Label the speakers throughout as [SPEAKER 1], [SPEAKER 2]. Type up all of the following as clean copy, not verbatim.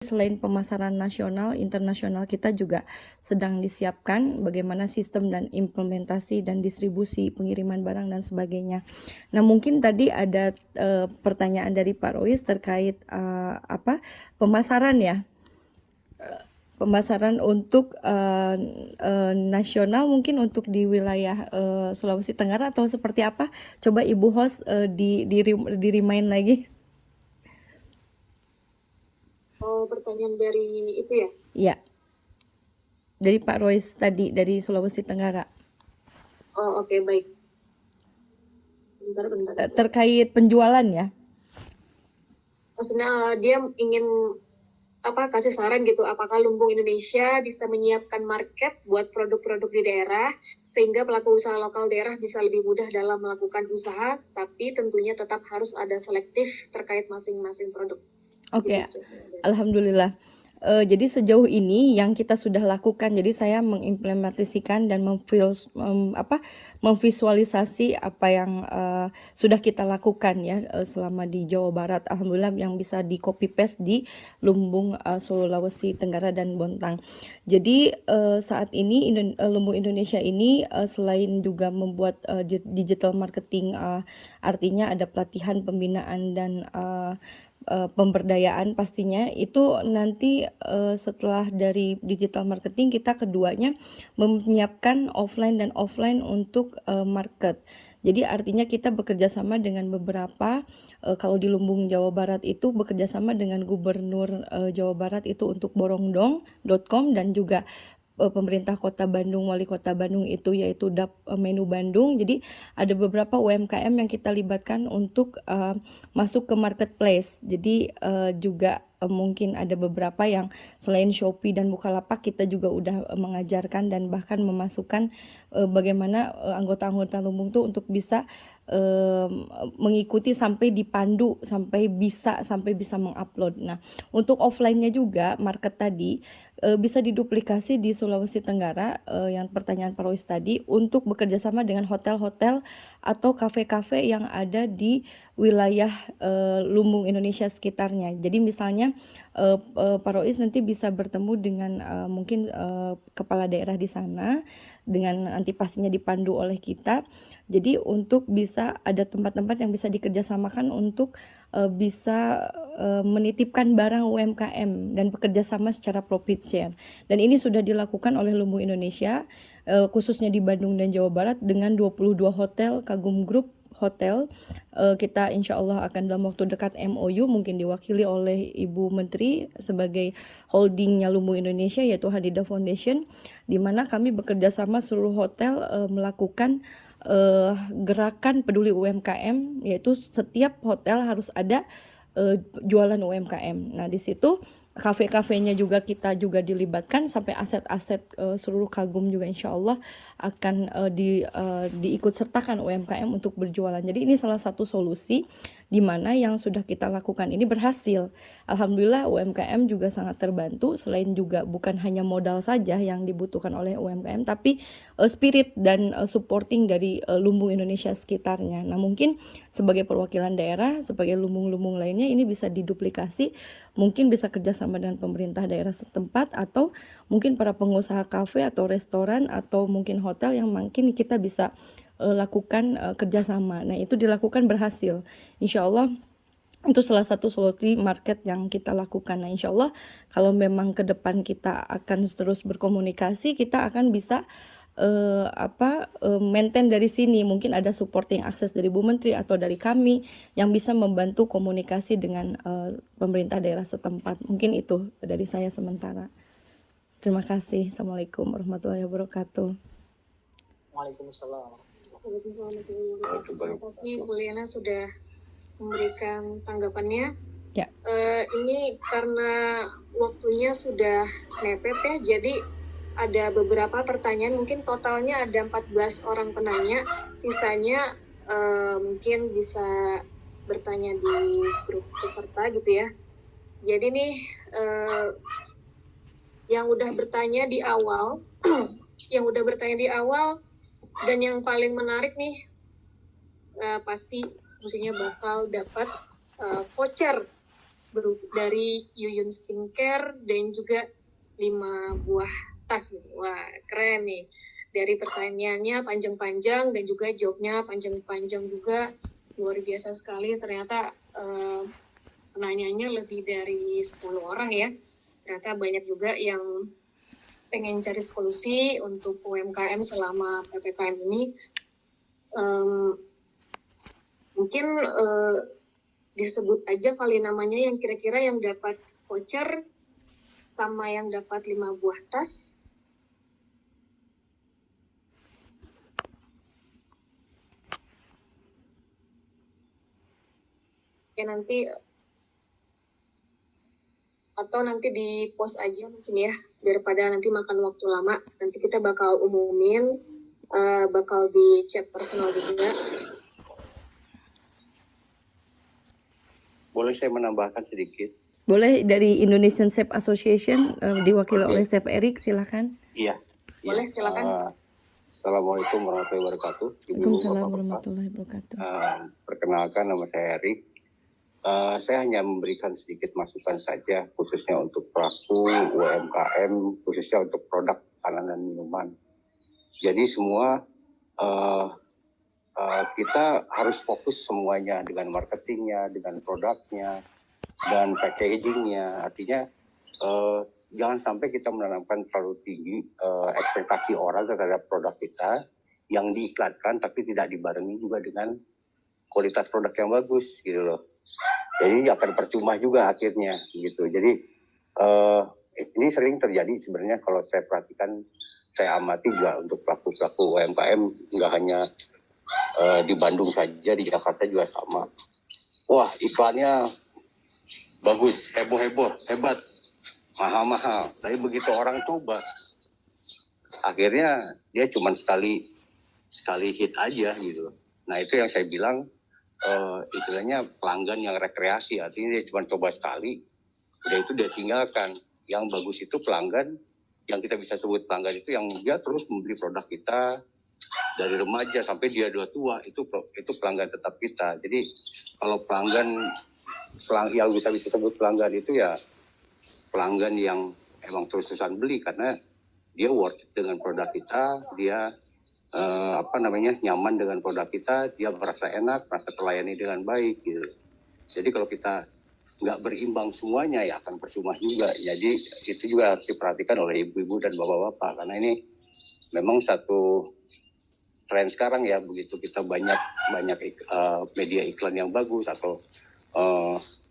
[SPEAKER 1] selain pemasaran nasional, internasional kita juga sedang disiapkan bagaimana sistem dan implementasi dan distribusi pengiriman barang dan sebagainya. Nah, mungkin tadi ada pertanyaan dari Pak Rois terkait pemasaran ya. Pemasaran untuk nasional mungkin untuk di wilayah Sulawesi Tenggara atau seperti apa? Coba Ibu host di remind lagi.
[SPEAKER 2] Oh, pertanyaan dari itu ya?
[SPEAKER 1] Iya. Dari Pak Rois tadi dari Sulawesi Tenggara.
[SPEAKER 2] Oh, oke, baik. Bentar.
[SPEAKER 1] Terkait penjualan ya?
[SPEAKER 2] Maksudnya dia ingin kasih saran gitu, apakah Lumbung Indonesia bisa menyiapkan market buat produk-produk di daerah sehingga pelaku usaha lokal daerah bisa lebih mudah dalam melakukan usaha, tapi tentunya tetap harus ada selektif terkait masing-masing produk.
[SPEAKER 1] Oke,
[SPEAKER 2] Gitu.
[SPEAKER 1] alhamdulillah. Jadi sejauh ini yang kita sudah lakukan, jadi saya mengimplementasikan dan memvisualisasi apa yang sudah kita lakukan ya selama di Jawa Barat. Alhamdulillah yang bisa di copy paste di Lumbung Sulawesi Tenggara dan Bontang. Jadi saat ini Lumbung Indonesia ini selain juga membuat digital marketing, artinya ada pelatihan, pembinaan dan pemberdayaan pastinya itu nanti setelah dari digital marketing kita keduanya menyiapkan offline dan offline untuk market. Jadi artinya kita bekerja sama dengan beberapa kalau di Lumbung Jawa Barat itu bekerja sama dengan Gubernur Jawa Barat itu untuk borongdong.com dan juga pemerintah Kota Bandung, Wali Kota Bandung itu yaitu Menu Bandung. Jadi ada beberapa UMKM yang kita libatkan untuk masuk ke marketplace. Jadi juga mungkin ada beberapa yang selain Shopee dan Bukalapak kita juga udah mengajarkan dan bahkan memasukkan bagaimana anggota-anggota Lumbung tuh untuk bisa mengikuti sampai dipandu sampai bisa mengupload. Nah, untuk offline-nya juga market tadi bisa diduplikasi di Sulawesi Tenggara yang pertanyaan Pak Rois tadi untuk bekerja sama dengan hotel-hotel atau kafe-kafe yang ada di wilayah Lumbung Indonesia sekitarnya. Jadi misalnya Pak Rois nanti bisa bertemu dengan mungkin kepala daerah di sana dengan nanti pastinya dipandu oleh kita. Jadi untuk bisa ada tempat-tempat yang bisa dikerjasamakan untuk bisa menitipkan barang UMKM dan bekerja sama secara profit share. Dan ini sudah dilakukan oleh Lumbung Indonesia khususnya di Bandung dan Jawa Barat dengan 22 hotel Kagum Group Hotel. Kita insya Allah akan dalam waktu dekat MOU mungkin diwakili oleh Ibu Menteri sebagai holdingnya Lumbung Indonesia yaitu Hadida Foundation, di mana kami bekerja sama seluruh hotel melakukan gerakan peduli UMKM, yaitu setiap hotel harus ada jualan UMKM. Nah, di situ kafe-kafenya juga kita juga dilibatkan sampai aset-aset seluruh Kagum juga insya Allah akan diikut sertakan UMKM untuk berjualan. Jadi ini salah satu solusi di mana yang sudah kita lakukan ini berhasil. Alhamdulillah UMKM juga sangat terbantu, selain juga bukan hanya modal saja yang dibutuhkan oleh UMKM tapi spirit dan supporting dari Lumbung Indonesia sekitarnya. Nah, mungkin sebagai perwakilan daerah, sebagai lumbung-lumbung lainnya ini bisa diduplikasi, mungkin bisa kerjasama dengan pemerintah daerah setempat atau mungkin para pengusaha kafe atau restoran atau mungkin hotel yang mungkin kita bisa lakukan kerjasama. Nah, itu dilakukan berhasil. Insya Allah itu salah satu solusi market yang kita lakukan. Nah, insya Allah kalau memang ke depan kita akan terus berkomunikasi, kita akan bisa maintain dari sini. Mungkin ada supporting akses dari Bu Menteri atau dari kami yang bisa membantu komunikasi dengan pemerintah daerah setempat. Mungkin itu dari saya sementara. Terima kasih. Assalamualaikum warahmatullahi wabarakatuh.
[SPEAKER 3] Waalaikumsalam.
[SPEAKER 2] Terima kasih Bu Liana sudah memberikan tanggapannya.
[SPEAKER 1] Ya.
[SPEAKER 2] Ini karena waktunya sudah mepet ya, jadi ada beberapa pertanyaan, mungkin totalnya ada 14 orang penanya, sisanya mungkin bisa bertanya di grup peserta gitu ya. Jadi nih yang udah bertanya di awal dan yang paling menarik nih pasti tentunya bakal dapat voucher dari Yuyun Skincare dan juga 5 buah tas nih. Wah, keren nih. Dari pertanyaannya panjang-panjang dan juga jawabnya panjang-panjang juga. Luar biasa sekali. Ternyata penanyanya lebih dari 10 orang ya. Ternyata banyak juga yang pengen cari solusi untuk UMKM selama PPKM ini. Mungkin disebut aja kali namanya yang kira-kira yang dapat voucher sama yang dapat 5 buah tas. Ya nanti atau nanti di post aja mungkin ya, daripada nanti makan waktu lama. Nanti kita bakal umumin, bakal di chat personal juga.
[SPEAKER 4] Boleh saya menambahkan sedikit?
[SPEAKER 1] Boleh, dari Indonesian Chef Association diwakili
[SPEAKER 4] Oke.
[SPEAKER 1] oleh Chef Erik, silakan.
[SPEAKER 4] Iya.
[SPEAKER 2] Boleh, silakan.
[SPEAKER 4] Assalamualaikum warahmatullahi wabarakatuh. Ibu,
[SPEAKER 1] Waalaikumsalam
[SPEAKER 4] Bapak-Bapak.
[SPEAKER 1] warahmatullahi wabarakatuh.
[SPEAKER 4] Perkenalkan, nama saya Erik. Saya hanya memberikan sedikit masukan saja, khususnya untuk pelaku UMKM, khususnya untuk produk makanan dan minuman. Jadi semua kita harus fokus semuanya dengan marketingnya, dengan produknya, dan packagingnya. Artinya jangan sampai kita menanamkan terlalu tinggi ekspektasi orang terhadap produk kita yang diiklankan, tapi tidak dibarengi juga dengan kualitas produk yang bagus gitu loh. Jadi akan percuma juga akhirnya gitu. Jadi ini sering terjadi sebenarnya kalau saya perhatikan, saya amati juga untuk pelaku-pelaku UMKM, nggak hanya di Bandung saja, di Jakarta juga sama. Wah, iklannya bagus, heboh-heboh, hebat, mahal-mahal. Tapi begitu orang coba, akhirnya dia cuma sekali hit aja gitu. Nah itu yang saya bilang, istilahnya pelanggan yang rekreasi, artinya dia cuma coba sekali, udah itu dia tinggalkan. Yang bagus itu pelanggan, yang kita bisa sebut pelanggan itu yang dia terus membeli produk kita dari remaja sampai dia tua, itu pelanggan tetap kita. Jadi kalau pelanggan yang bisa disebut pelanggan itu ya pelanggan yang emang terus-terusan beli karena dia worth it dengan produk kita, dia nyaman dengan produk kita, dia merasa enak, merasa terlayani dengan baik gitu. Jadi kalau kita nggak berimbang semuanya ya akan percuma juga. Jadi itu juga harus diperhatikan oleh ibu-ibu dan bapak-bapak, karena ini memang satu tren sekarang ya, begitu kita banyak media iklan yang bagus atau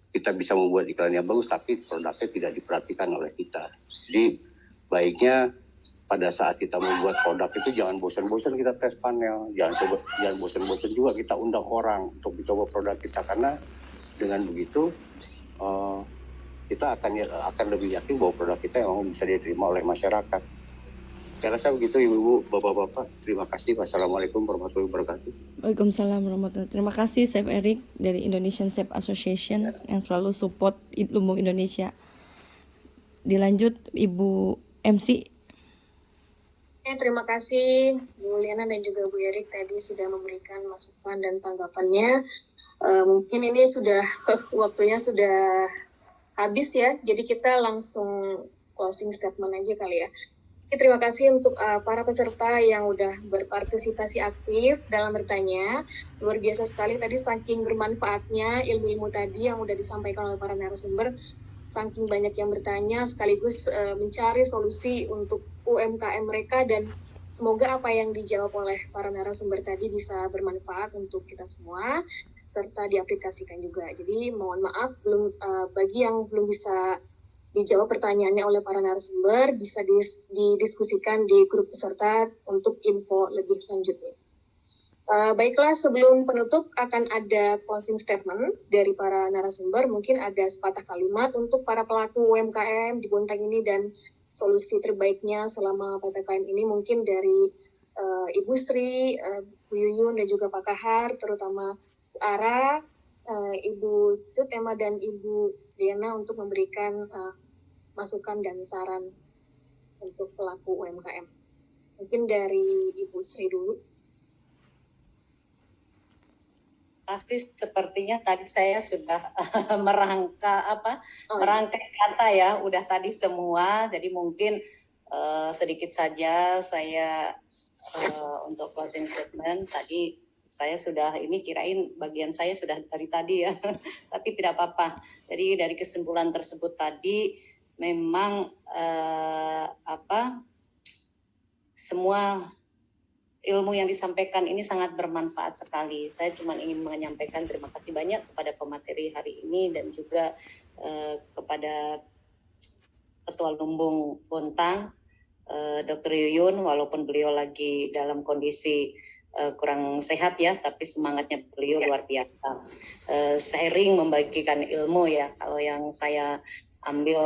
[SPEAKER 4] kita bisa membuat iklan yang bagus tapi produknya tidak diperhatikan oleh kita. Jadi baiknya pada saat kita membuat produk itu jangan bosan-bosan kita tes panel, jangan bosan-bosan juga kita undang orang untuk mencoba produk kita, karena dengan begitu kita akan lebih yakin bahwa produk kita memang bisa diterima oleh masyarakat. Saya rasa begitu ibu-ibu, bapak-bapak. Terima kasih. Wassalamualaikum warahmatullahi wabarakatuh.
[SPEAKER 1] Waalaikumsalam warahmatullahi wabarakatuh. Terima kasih Chef Erik dari Indonesian Chef Association yang selalu support ilmu Indonesia. Dilanjut Ibu MC.
[SPEAKER 2] Terima kasih Bu Liana dan juga Bu Erik tadi sudah memberikan masukan dan tanggapannya. Mungkin ini sudah waktunya sudah habis ya, jadi kita langsung closing statement aja kali ya. Terima kasih untuk para peserta yang udah berpartisipasi aktif dalam bertanya. Luar biasa sekali tadi, saking bermanfaatnya ilmu-ilmu tadi yang udah disampaikan oleh para narasumber. Saking banyak yang bertanya sekaligus mencari solusi untuk UMKM mereka, dan semoga apa yang dijawab oleh para narasumber tadi bisa bermanfaat untuk kita semua serta diaplikasikan juga. Jadi mohon maaf bagi yang belum bisa dijawab pertanyaannya oleh para narasumber, bisa didiskusikan di grup peserta untuk info lebih lanjutnya. Baiklah, sebelum penutup akan ada closing statement dari para narasumber. Mungkin ada sepatah kalimat untuk para pelaku UMKM di Bontang ini dan solusi terbaiknya selama PPKM ini, mungkin dari Ibu Sri, Bu Yuyun dan juga Pak Kahar, terutama Bu Ara, Ibu Cut Emma dan Ibu Diana untuk memberikan masukan dan saran untuk pelaku UMKM. Mungkin dari Ibu Sri dulu.
[SPEAKER 5] Pasti sepertinya tadi saya sudah merangkai kata ya, udah tadi semua. Jadi mungkin sedikit saja saya untuk closing statement tadi saya sudah kirain bagian saya sudah dari tadi ya, tapi tidak apa-apa. Jadi dari kesimpulan tersebut tadi memang semua ilmu yang disampaikan ini sangat bermanfaat sekali. Saya cuma ingin menyampaikan terima kasih banyak kepada pemateri hari ini dan juga kepada Ketua Lumbung Bontang, Dr. Yuyun, walaupun beliau lagi dalam kondisi kurang sehat ya, tapi semangatnya beliau luar biasa. Sharing, membagikan ilmu ya. Kalau yang saya ambil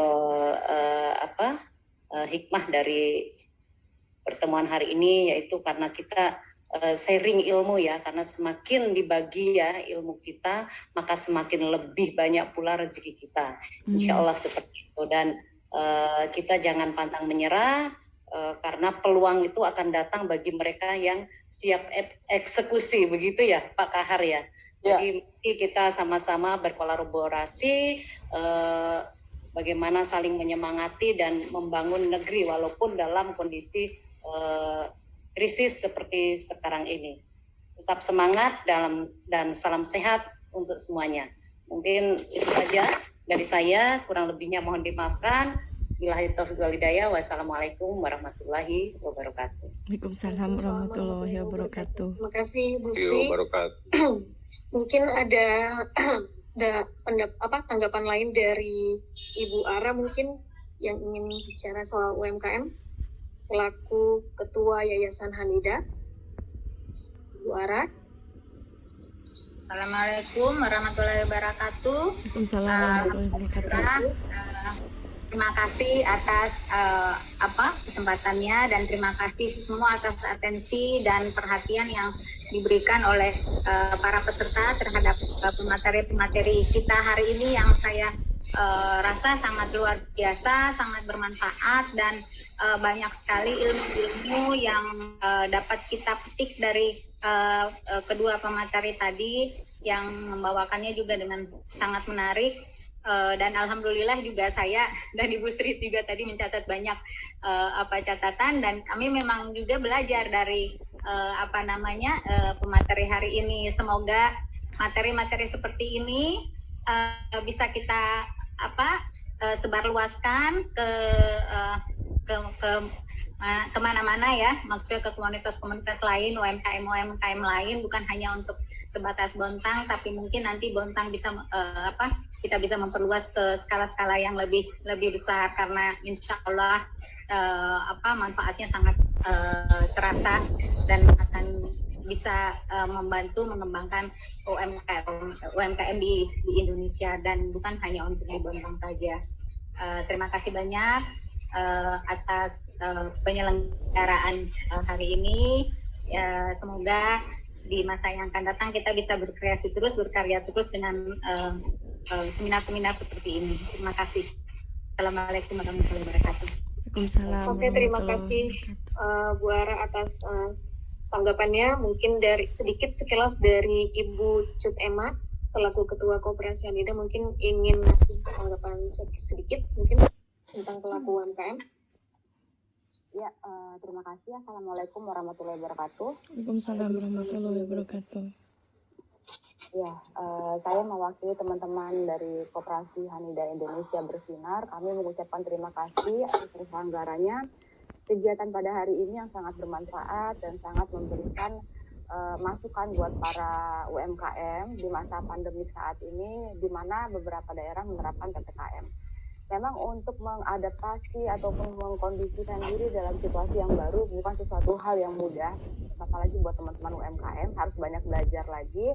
[SPEAKER 5] hikmah dari pertemuan hari ini yaitu karena kita sharing ilmu ya, karena semakin dibagi ya ilmu kita, maka semakin lebih banyak pula rezeki kita. Insya Allah seperti itu. Dan kita jangan pantang menyerah, karena peluang itu akan datang bagi mereka yang siap eksekusi, begitu ya Pak Kahar ya. Jadi kita sama-sama berkolaborasi, bagaimana saling menyemangati dan membangun negeri walaupun dalam kondisi krisis seperti sekarang ini. Tetap semangat dan salam sehat untuk semuanya. Mungkin itu saja dari saya, kurang lebihnya mohon dimaafkan. Billahi taufiq wal hidayah. Wassalamualaikum warahmatullahi wabarakatuh.
[SPEAKER 1] Waalaikumsalam warahmatullahi wabarakatuh.
[SPEAKER 2] Terima kasih Bu Sri. Mungkin ada tanggapan lain dari Ibu Ara mungkin yang ingin bicara soal UMKM selaku Ketua Yayasan Hanida. Ibu Ara.
[SPEAKER 6] Assalamualaikum warahmatullahi wabarakatuh.
[SPEAKER 1] Waalaikumsalam warahmatullahi wabarakatuh.
[SPEAKER 6] Terima kasih atas kesempatannya dan terima kasih semua atas atensi dan perhatian yang diberikan oleh para peserta terhadap pemateri-pemateri kita hari ini yang saya rasa sangat luar biasa, sangat bermanfaat dan banyak sekali ilmu-ilmu yang dapat kita petik dari kedua pemateri tadi yang membawakannya juga dengan sangat menarik. Dan alhamdulillah juga saya dan Ibu Sri juga tadi mencatat banyak catatan dan kami memang juga belajar dari pemateri hari ini. Semoga materi-materi seperti ini bisa kita sebarluaskan ke kemana-mana ya, maksudnya ke komunitas-komunitas lain, UMKM lain, bukan hanya untuk sebatas Bontang, tapi mungkin nanti Bontang bisa kita bisa memperluas ke skala-skala yang lebih besar karena insya Allah manfaatnya sangat terasa dan akan bisa membantu mengembangkan UMKM di Indonesia dan bukan hanya untuk di Bontang saja. Terima kasih banyak atas penyelenggaraan hari ini. Semoga di masa yang akan datang kita bisa berkarya terus dengan seminar-seminar seperti ini. Terima kasih. Assalamualaikum warahmatullahi wabarakatuh.
[SPEAKER 1] Waalaikumsalam.
[SPEAKER 2] Oke, terima kasih Bu Ara atas tanggapannya. Mungkin dari sedikit sekilas dari Ibu Cut Emma selaku Ketua Koperasi Hanida mungkin ingin ngasih tanggapan sedikit mungkin tentang pelaku UMKM.
[SPEAKER 7] Ya, terima kasih. Assalamualaikum warahmatullahi wabarakatuh.
[SPEAKER 1] Waalaikumsalam warahmatullahi wabarakatuh.
[SPEAKER 7] Ya, saya mewakili teman-teman dari Koperasi Hanida Indonesia Bersinar. Kami mengucapkan terima kasih atas terselenggaranya kegiatan pada hari ini yang sangat bermanfaat dan sangat memberikan masukan buat para UMKM di masa pandemi saat ini, di mana beberapa daerah menerapkan PPKM. Memang untuk mengadaptasi ataupun mengkondisikan diri dalam situasi yang baru bukan sesuatu hal yang mudah, apalagi buat teman-teman UMKM harus banyak belajar lagi,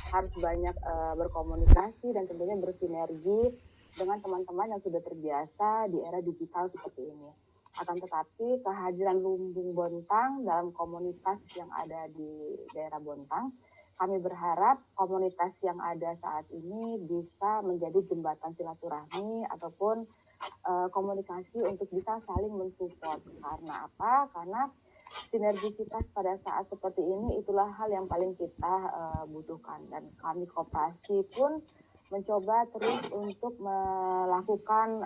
[SPEAKER 7] harus banyak berkomunikasi dan tentunya bersinergi dengan teman-teman yang sudah terbiasa di era digital seperti ini. Akan tetapi kehadiran Lumbung Bontang dalam komunitas yang ada di daerah Bontang, kami berharap komunitas yang ada saat ini bisa menjadi jembatan silaturahmi ataupun komunikasi untuk bisa saling mensupport. Karena apa? Karena sinergisitas pada saat seperti ini itulah hal yang paling kita butuhkan, dan kami koperasi pun mencoba terus untuk melakukan